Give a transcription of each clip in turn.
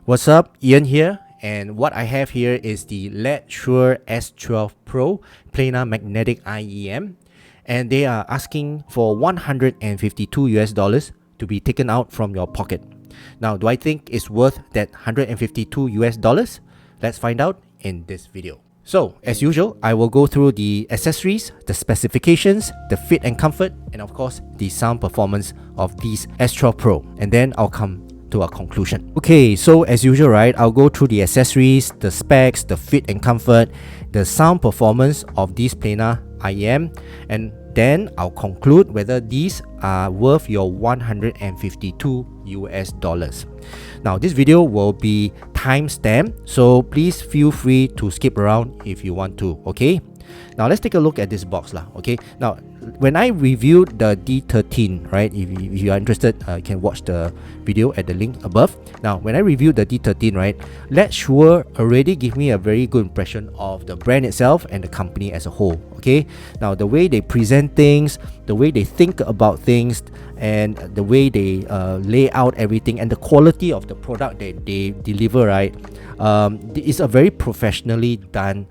What's up, Ian here, and what I have here is the Letshuoer S12 Pro Planar Magnetic IEM, and they are asking for 152 US dollars to be taken out from your pocket. Now, do I think it's worth that 152 US dollars? Let's find out in this video. So, as usual, I will go through the accessories, the specifications, the fit and comfort, and of course, the sound performance of these S12 Pro, and then I'll come to a conclusion. Okay, so as usual, right, I'll go through the accessories, the specs, the fit and comfort, the sound performance of these Planar IEM, and then I'll conclude whether these are worth your 152 US dollars. Now, this video will be time-stamped, so please feel free to skip around if you want to, okay? Now, let's take a look at this box lah, okay? Now, when I reviewed the D13, right, if you are interested, you can watch the video at the link above. Now, when I reviewed the D13, right, Letshuoer already gave me a very good impression of the brand itself and the company as a whole, okay? Now, the way they present things, the way they think about things, and the way they lay out everything, and the quality of the product that they deliver, right, it's a very professionally done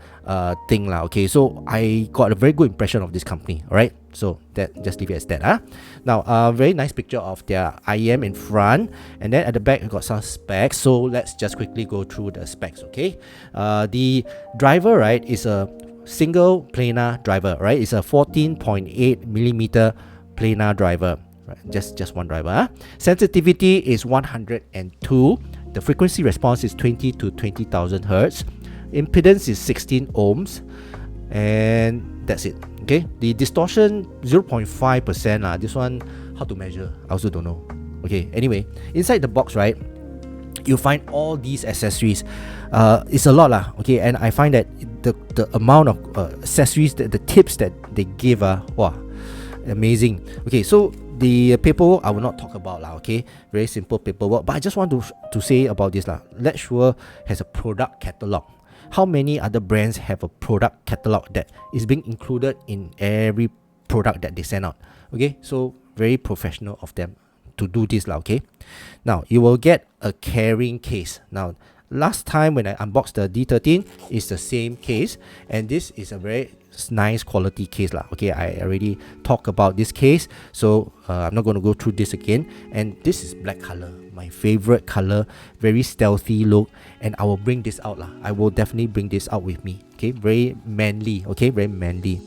thing lah, okay? So I got a very good impression of this company, alright? So that, just leave it as that. Now, very nice picture of their IEM in front, and then at the back, you got some specs. So let's just quickly go through the specs, okay? The driver, right, is a single planar driver, right? It's a 14.8 millimeter planar driver, right? Just one driver. Sensitivity is 102. The frequency response is 20 to 20,000 hertz. Impedance is 16 ohms, and that's it. Okay, the distortion 0.5%. This one, how to measure? I also don't know. Okay, anyway, inside the box, right, you find all these accessories. It's a lot lah. Okay, and I find that the amount of accessories, the tips that they give wow, amazing. Okay, so the paperwork I will not talk about lah. Okay, very simple paperwork, but I just want to say about this lah. Letshuoer has a product catalog. How many other brands have a product catalog that is being included in every product that they send out? Okay, so very professional of them to do this lah. Okay, now you will get a carrying case. Now, last time when I unboxed the D13, it's the same case, and this is a very nice quality case lah. Okay, I already talked about this case, so I'm not going to go through this again. And this is black color, my favorite color, very stealthy look, and I will bring this out lah. I will definitely bring this out with me. Okay, very manly. Okay, very manly.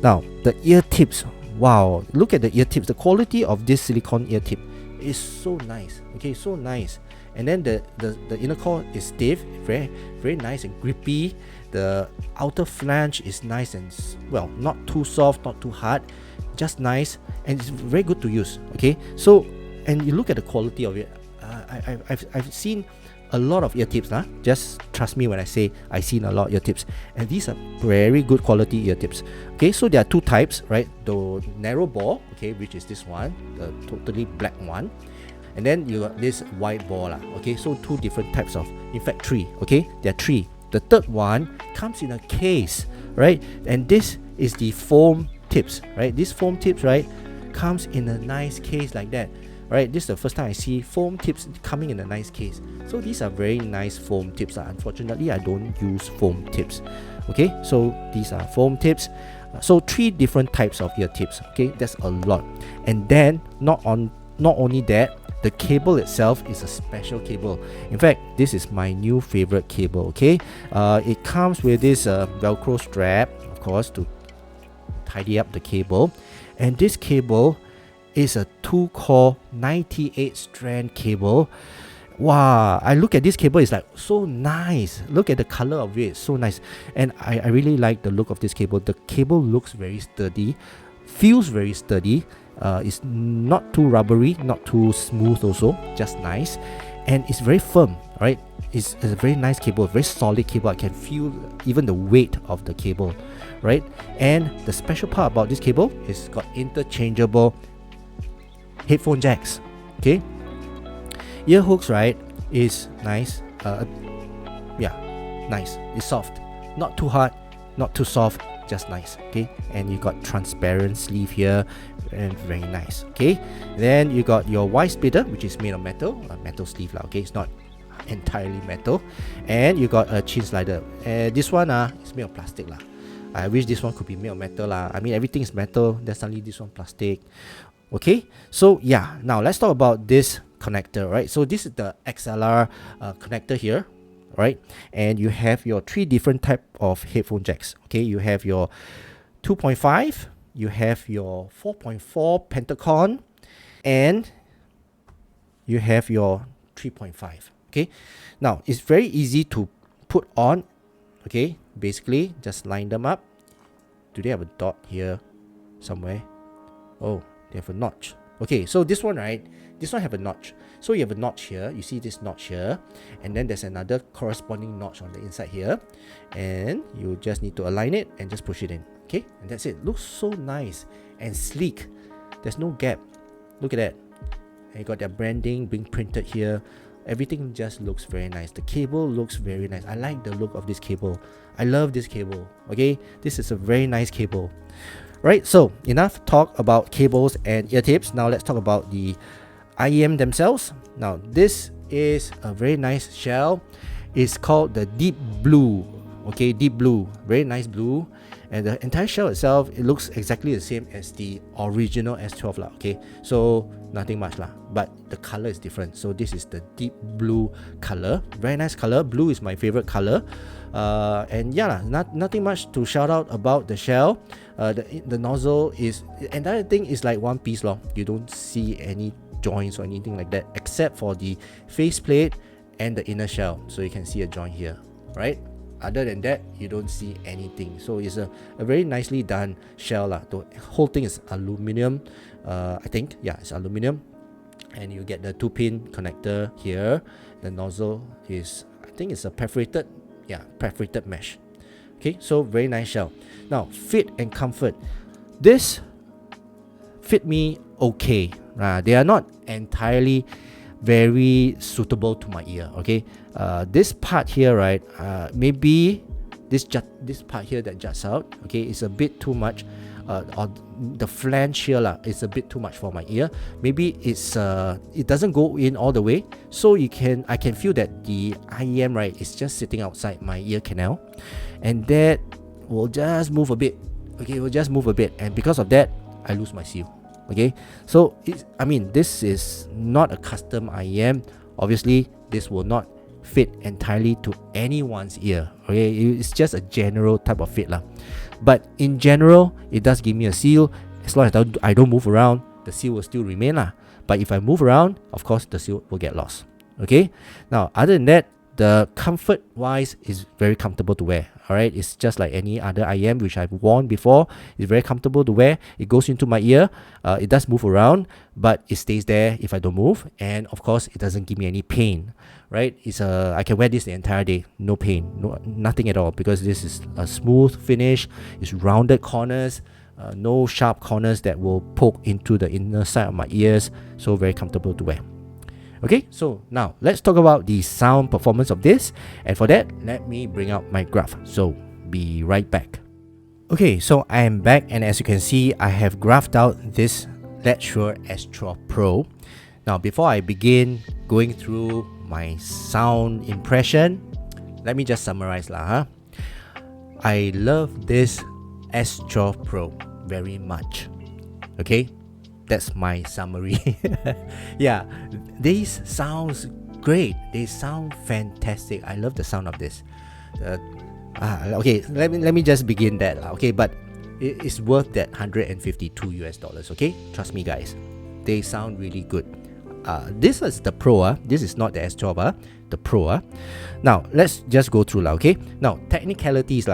Now, the ear tips. Wow, look at the ear tips. The quality of this silicone ear tip is so nice. Okay, so nice. And then the inner core is stiff, very nice and grippy. The outer flange is nice and, well, not too soft, not too hard, just nice, and it's very good to use. Okay, so, and you look at the quality of it. I've seen a lot of ear tips. Just trust me when I say I've seen a lot of ear tips, and these are very good quality ear tips. Okay, so there are two types, right? The narrow bore, okay, which is this one, the totally black one. And then you got this white ball lah. Okay, so two different types of, in fact three. Okay, there are three. The third one comes in a case, right? And this is the foam tips, right? This foam tips, right, comes in a nice case like that, right? This is the first time I see foam tips coming in a nice case. So these are very nice foam tips. Unfortunately, I don't use foam tips. Okay, so these are foam tips. So three different types of ear tips. Okay, that's a lot. And then not only that, the cable itself is a special cable. In fact, this is my new favorite cable. Okay, it comes with this Velcro strap, of course, to tidy up the cable. And this cable is a 2-core 98 strand cable. Wow, I look at this cable, it's like so nice. Look at the color of it, so nice. And I really like the look of this cable. The cable looks very sturdy, feels very sturdy. It's not too rubbery, not too smooth also, just nice, and it's very firm, right? It's a very nice cable, very solid cable. I can feel even the weight of the cable, right? And the special part about this cable is got interchangeable headphone jacks. Okay, ear hooks, right, is nice. Yeah, nice. It's soft, not too hard, not too soft, just nice. Okay, and you got transparent sleeve here, and very nice. Okay, then you got your wide splitter, which is made of metal, a metal sleeve lah. Okay, it's not entirely metal. And you got a chin slider. This one is made of plastic lah. I wish this one could be made of metal lah. I mean, everything is metal, then suddenly this one plastic. Okay, so yeah, now let's talk about this connector, right? So this is the XLR connector here, right? And you have your 3 different type of headphone jacks. Okay, you have your 2.5, you have your 4.4 Pentacon, and you have your 3.5. Okay, now it's very easy to put on. Okay, basically just line them up. Do they have a dot here somewhere? Oh, they have a notch. Okay, so this one, right? This one have a notch. So you have a notch here. You see this notch here, and then there's another corresponding notch on the inside here, and you just need to align it and just push it in. Okay, and that's it. Looks so nice and sleek. There's no gap. Look at that. And you got their branding being printed here. Everything just looks very nice. The cable looks very nice. I like the look of this cable. I love this cable. Okay, this is a very nice cable. Right, so enough talk about cables and ear tips. Now let's talk about the IEM themselves. Now this is a very nice shell. It's called the Deep Blue. Okay, Deep Blue, very nice blue. And the entire shell itself, it looks exactly the same as the original S12 lah. Okay, so nothing much lah, but the color is different. So this is the deep blue color, very nice color. Blue is my favorite color. And yeah, nothing much to shout out about the shell. The nozzle is, the entire thing is like one piece long. You don't see any joints or anything like that, except for the faceplate and the inner shell. So you can see a joint here, right? Other than that, you don't see anything. So it's a very nicely done shell lah. The whole thing is aluminum. I think, yeah, it's aluminum. And you get the 2-pin connector here. The nozzle is, I think it's a perforated mesh. Okay, so very nice shell. Now, fit and comfort. This fit me okay. They are not entirely very suitable to my ear. Okay, this part here, right, maybe this part here that juts out, okay, is a bit too much. Or the flange here is a bit too much for my ear. Maybe it's it doesn't go in all the way, so I can feel that the IEM, right, is just sitting outside my ear canal, and that will just move a bit. Okay, it will just move a bit, and because of that, I lose my seal. Okay, so I mean, this is not a custom IEM. Obviously, this will not fit entirely to anyone's ear. Okay, it's just a general type of fit lah. But in general, it does give me a seal. As long as I don't move around, the seal will still remain lah. But if I move around, of course, the seal will get lost. Okay, now other than that, the comfort wise is very comfortable to wear. Alright, it's just like any other IEM which I've worn before. It's very comfortable to wear. It goes into my ear. It does move around, but it stays there if I don't move. And of course, it doesn't give me any pain. Right? I can wear this the entire day, no pain, nothing at all, because this is a smooth finish. It's rounded corners, no sharp corners that will poke into the inner side of my ears. So very comfortable to wear. Okay, so now let's talk about the sound performance of this, and for that, let me bring out my graph. So be right back. Okay, so I am back, and as you can see, I have graphed out this Letshuoer S12 Pro. Now, before I begin going through my sound impression, let me just summarize lah. I love this S12 Pro very much. Okay, that's my summary. Yeah, these sounds great. They sound fantastic. I love the sound of this. Okay, let me just begin that. Okay, but it's worth that $152. Okay, trust me, guys. They sound really good. This is the Pro. This is not the S12. The Pro. Now let's just go through okay. Now technicalities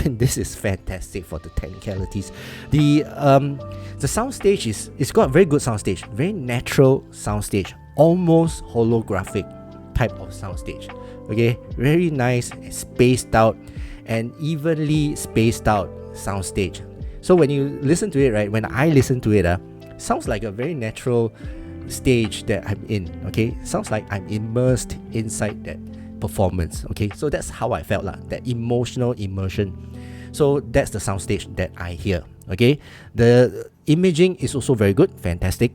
this is fantastic for the technicalities. The soundstage it's got a very good soundstage, very natural soundstage, almost holographic type of soundstage. Okay, very nice, spaced out, and evenly spaced out soundstage. So when you listen to it, right, when I listen to it, sounds like a very natural stage that I'm in. Okay, sounds like I'm immersed inside that performance. Okay, so that's how I felt that emotional immersion. So that's the soundstage that I hear. Okay, the imaging is also very good, fantastic.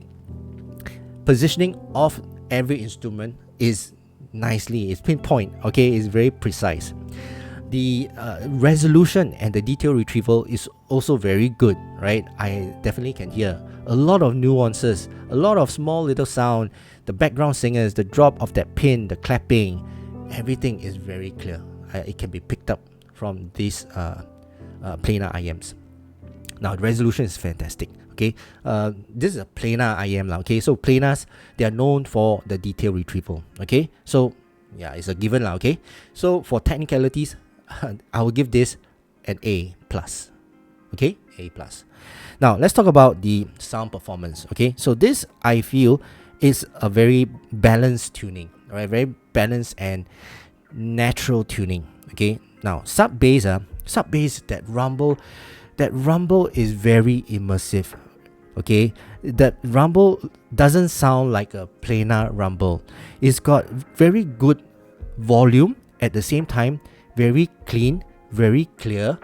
Positioning of every instrument is nicely. It's pinpoint, okay? It's very precise. The resolution and the detail retrieval is also very good, right? I definitely can hear a lot of nuances, a lot of small little sound, the background singers, the drop of that pin, the clapping, everything is very clear. It can be picked up from these planar IMs. Now the resolution is fantastic. Okay, this is a planar IM lah. Okay, so planars, they are known for the detail retrieval. Okay, so yeah, it's a given lah. Okay, so for technicalities, I will give this an A plus. Okay, A plus. Now let's talk about the sound performance. Okay, so this I feel is a very balanced tuning. Alright, very balanced and natural tuning. Okay, now sub bass, that rumble is very immersive. Okay, that rumble doesn't sound like a planar rumble. It's got very good volume at the same time, very clean, very clear,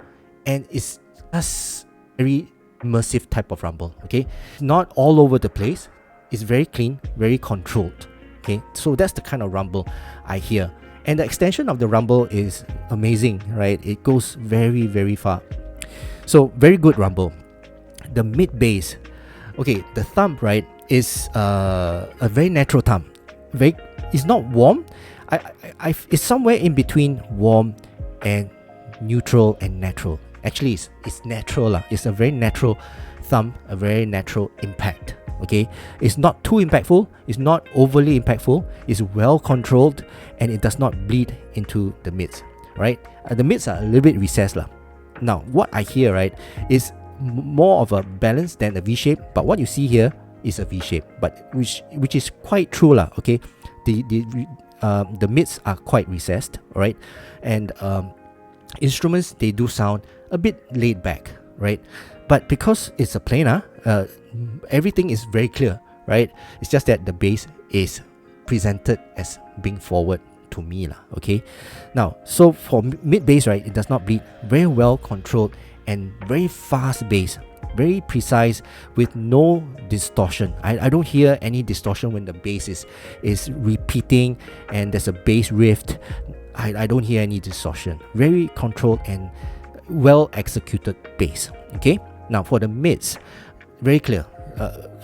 and it's just very immersive type of rumble. Okay, not all over the place. It's very clean, very controlled. Okay, so that's the kind of rumble I hear, and the extension of the rumble is amazing, right? It goes very, very far. So very good rumble. The mid bass, okay, the thumb, right, is a very natural thumb. It's not warm. It's somewhere in between warm and neutral and natural. Actually, it's natural lah. It's a very natural thumb, a very natural impact. Okay, it's not too impactful. It's not overly impactful. It's well controlled, and it does not bleed into the mids. Right, the mids are a little bit recessed lah. Now, what I hear, right, is more of a balance than a V shape, but what you see here is a V shape, but which is quite true lah. Okay, the mids are quite recessed, right, and instruments, they do sound a bit laid back, right, but because it's a planar, everything is very clear, right? It's just that the bass is presented as being forward to me lah. Okay, now so for mid bass, right, it does not bleed, very well controlled and very fast bass, very precise with no distortion. I don't hear any distortion when the bass is repeating and there's a bass riff. I don't hear any distortion. Very controlled and well executed bass. Okay, now for the mids, very clear.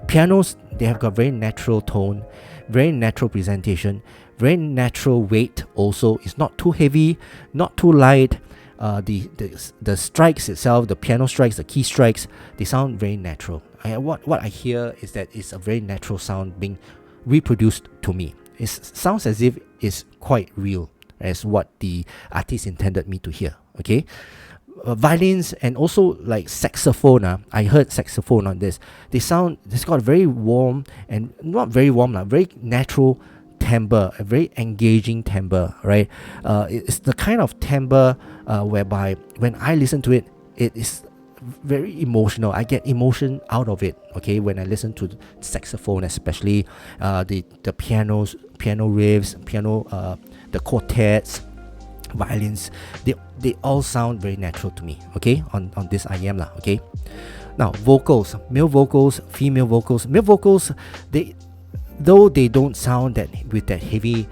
Pianos, they have got very natural tone, very natural presentation, very natural weight also. It's not too heavy, not too light. The strikes itself, the piano strikes, the key strikes, they sound very natural. What I hear is that it's a very natural sound being reproduced to me. It sounds as if it's quite real, as what the artist intended me to hear. Okay, violins and also like saxophone. I heard saxophone on this. It's got a very warm and not very warm, very natural timbre, a very engaging timbre, right? It's the kind of timbre whereby when I listen to it, it is very emotional. I get emotion out of it. Okay, when I listen to saxophone, especially the piano riffs, the quartets, violins, they all sound very natural to me. Okay, on this IM lah. Okay, now vocals, male vocals, female vocals. Male vocals, though they don't sound that with that heavy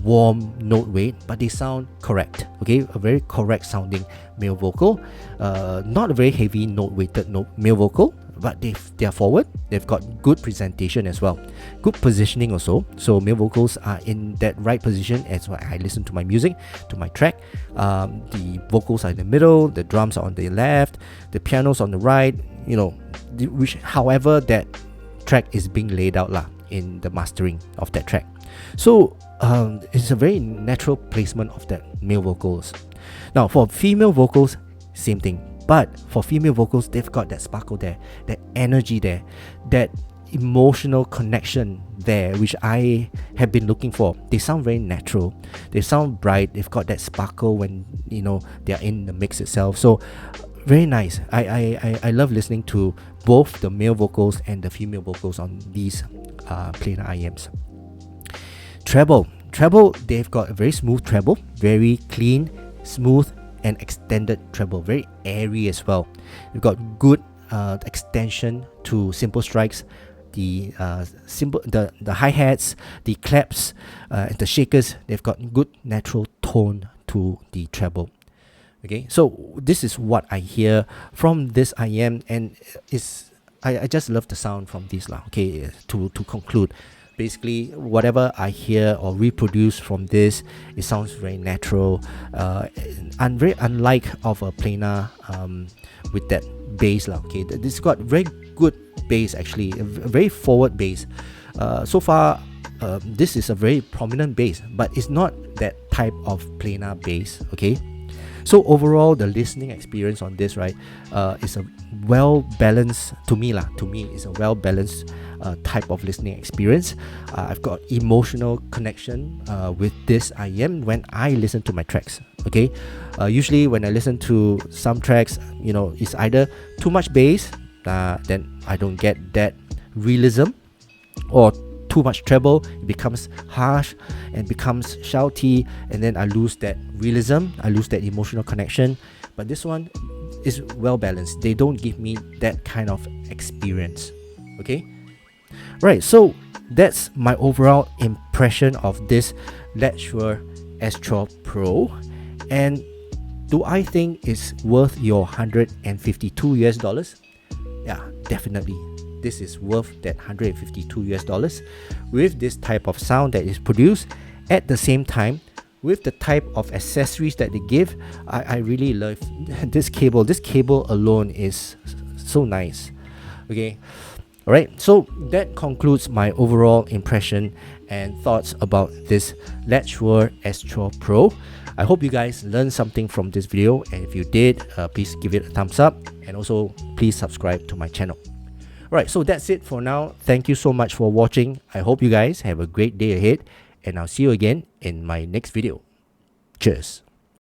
warm note weight, but they sound correct. Okay, a very correct sounding male vocal, not a very heavy note weighted male vocal, but they are forward. They've got good presentation as well, good positioning also. So male vocals are in that right position as when I listen to my music, to my track. The vocals are in the middle, the drums are on the left, the piano's on the right, which however that track is being laid out lah in the mastering of that track. So it's a very natural placement of that male vocals. Now for female vocals, same thing. But for female vocals, they've got that sparkle there, that energy there, that emotional connection there, which I have been looking for. They sound very natural. They sound bright. They've got that sparkle when they are in the mix itself. So very nice. I love listening to both the male vocals and the female vocals on these planar IMs. Treble, they've got a very smooth treble, very clean, smooth, and extended treble, very airy as well. You've got good extension to simple strikes, the the hi-hats, the claps, the shakers, they've got good natural tone to the treble. Okay, so this is what I hear from this IEM, and I just love the sound from this lah. Okay, to conclude, basically whatever I hear or reproduce from this, it sounds very natural, and very unlike of a planar with that bass lah. Okay, this got very good bass, actually a very forward bass. So far this is a very prominent bass, but it's not that type of planar bass. Okay, so overall the listening experience on this, right, is a well balanced, to me it's a well balanced type of listening experience. I've got emotional connection with this IEM when I listen to my tracks. Okay, usually when I listen to some tracks, you know, it's either too much bass, then I don't get that realism, or too much treble, it becomes harsh and becomes shouty, and then I lose that realism, I lose that emotional connection. But this one is well balanced. They don't give me that kind of experience. Okay, right, so that's my overall impression of this Letshuoer S12 Pro. And do I think it's worth your $152? Yeah, definitely. This is worth that $152 with this type of sound that is produced. At the same time, with the type of accessories that they give, I really love this cable. This cable alone is so nice. Okay, alright, so that concludes my overall impression and thoughts about this Letshuoer S12 Pro. I hope you guys learned something from this video, and if you did, please give it a thumbs up, and also please subscribe to my channel. Alright, so that's it for now. Thank you so much for watching. I hope you guys have a great day ahead, and I'll see you again in my next video. Cheers.